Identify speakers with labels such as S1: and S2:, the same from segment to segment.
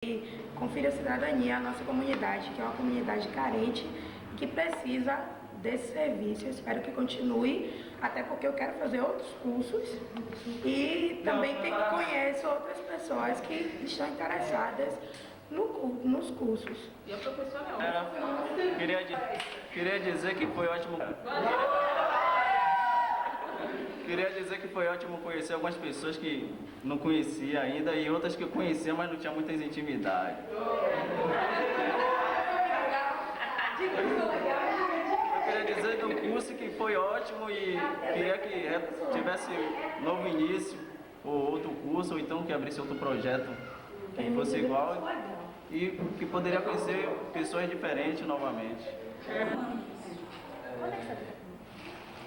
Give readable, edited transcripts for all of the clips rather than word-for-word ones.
S1: E confira a cidadania, a nossa comunidade, que é uma comunidade carente e que precisa desse serviço. Eu espero que continue, até porque eu quero fazer outros cursos e também tem que conhecer outras pessoas que estão interessadas nos cursos.
S2: E a professora
S3: Queria dizer que foi ótimo. Queria dizer que foi ótimo conhecer algumas pessoas que não conhecia ainda e outras que eu conhecia, mas não tinha muitas intimidades. Eu queria dizer do curso que foi ótimo e queria que tivesse novo início ou outro curso, ou então que abrisse outro projeto que fosse igual e que poderia conhecer pessoas diferentes novamente.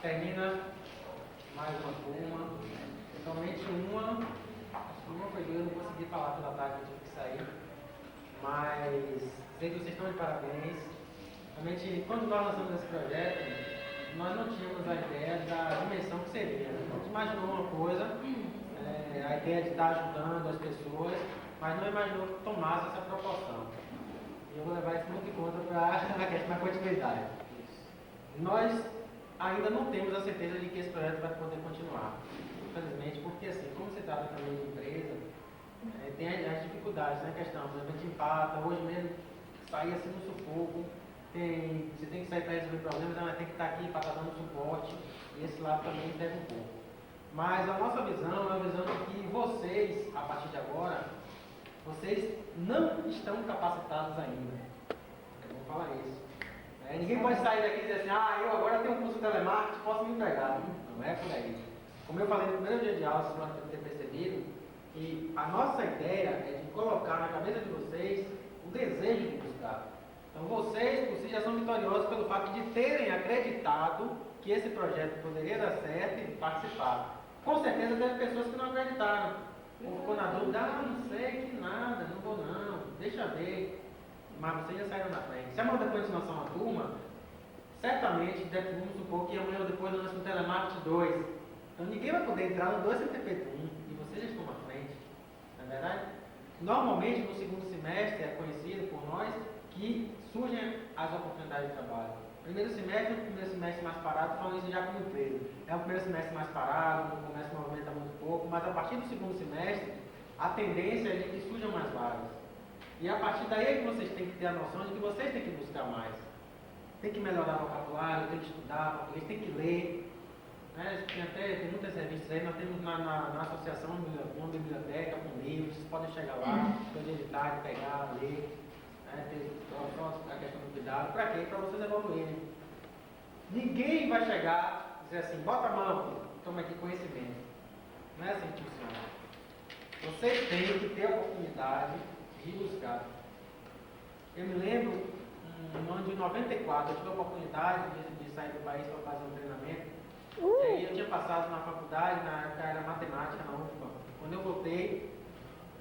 S4: Termina mais uma turma, somente uma foi doida, eu não consegui falar pela tarde, eu tive que sair, mas sei que vocês estão de parabéns. Realmente, quando nós lançamos esse projeto, nós não tínhamos a ideia da dimensão que seria. A gente imaginou uma coisa, a ideia de estar ajudando as pessoas, mas não imaginou que tomasse essa proporção. E eu vou levar isso muito em conta para a continuidade. Nós ainda não temos a certeza de que esse projeto vai poder continuar, infelizmente, porque assim, como se trata também de empresa, tem as dificuldades, né, questão, por exemplo, a gente empata, hoje mesmo sair assim no sufoco, você tem que sair para resolver problemas, mas tem que estar aqui para estar dando suporte, e esse lado também pega um pouco. Mas a nossa visão é a visão de que vocês, a partir de agora, vocês não estão capacitados ainda. Eu vou falar isso. Ninguém pode sair daqui e dizer assim, eu agora tenho um curso de telemarketing, posso me empregar. Não é por aí. Como eu falei no primeiro dia de aula, vocês podem ter percebido, que a nossa ideia é de colocar na cabeça de vocês o desejo de buscar. Então vocês, por si, já são vitoriosos pelo fato de terem acreditado que esse projeto poderia dar certo e participar. Com certeza teve pessoas que não acreditaram. Ou ficou na dúvida, não sei, que nada, não vou não, deixa ver. Mas vocês já saíram na frente. Se amanhã depois de lançar uma turma, certamente, vamos supor que amanhã ou depois lança um Telemarketing 2. Então ninguém vai poder entrar no 2 sem ter feito 1. E vocês já estão na frente. Não é verdade? Normalmente, no segundo semestre, é conhecido por nós que surgem as oportunidades de trabalho. Primeiro semestre mais parado, falando isso já como empresa. É o primeiro semestre mais parado, o comércio movimenta muito pouco, mas a partir do segundo semestre, a tendência é de que surjam mais vagas. E a partir daí é que vocês têm que ter a noção de que vocês têm que buscar mais. Tem que melhorar o vocabulário, tem que estudar português, tem que ler. Né? Tem muitas revistas aí, nós temos na associação uma biblioteca com livros, vocês podem chegar lá, poder editar, pegar, ler. Ter só a questão do cuidado. Para quê? Para vocês evoluírem. Ninguém vai chegar e dizer assim, bota a mão, toma aqui conhecimento. Não é assim que funciona. Vocês têm que ter a oportunidade de buscar. Eu me lembro, no ano de 94, eu tive a oportunidade de sair do país para fazer um treinamento. E aí eu tinha passado na faculdade, na época era matemática na UFBA. Quando eu voltei,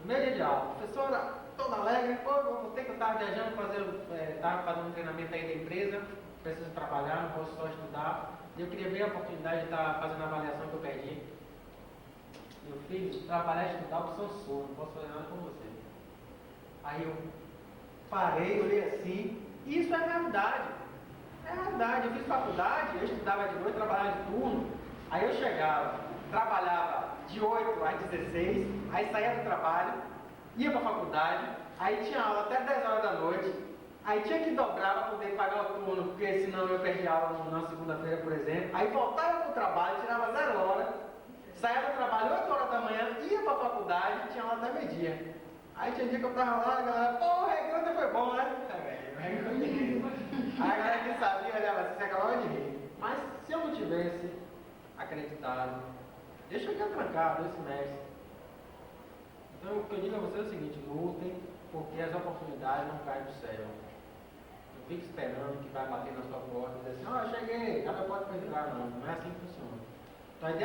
S4: no meio dia de aula, a professora toda alegre, eu voltei que eu estava viajando, estava fazendo um treinamento aí da empresa, preciso trabalhar, não posso só estudar. E eu queria ver a oportunidade de estar fazendo a avaliação que eu perdi. Meu filho, trabalhar e estudar, opção sua, não posso fazer nada com você. Aí eu parei, olhei assim, e isso é realidade. É realidade. Eu fiz faculdade, eu estudava de noite, trabalhava de turno, aí eu chegava, trabalhava de 8 às 16, aí saía do trabalho, ia para a faculdade, aí tinha aula até 10 horas da noite, aí tinha que dobrar para poder pagar o turno, porque senão eu perdi aula na segunda-feira, por exemplo, aí voltava para o trabalho, tirava 0 hora, saía do trabalho 8 horas da manhã, ia para a faculdade, tinha aula até meio-dia. Aí tinha dia que eu tava lá, a galera, pô, o regrão foi bom, né? Aí a galera que sabia, olhava assim, você acabava de rir. Mas se eu não tivesse acreditado, eu cheguei trancado esse semestre. Então o que eu digo a vocês é o seguinte, lutem, porque as oportunidades não caem do céu. Não fique esperando que vai bater na sua porta e dizer assim, eu cheguei, cada porta para entrar, não. Não é assim que funciona. Então, a ideia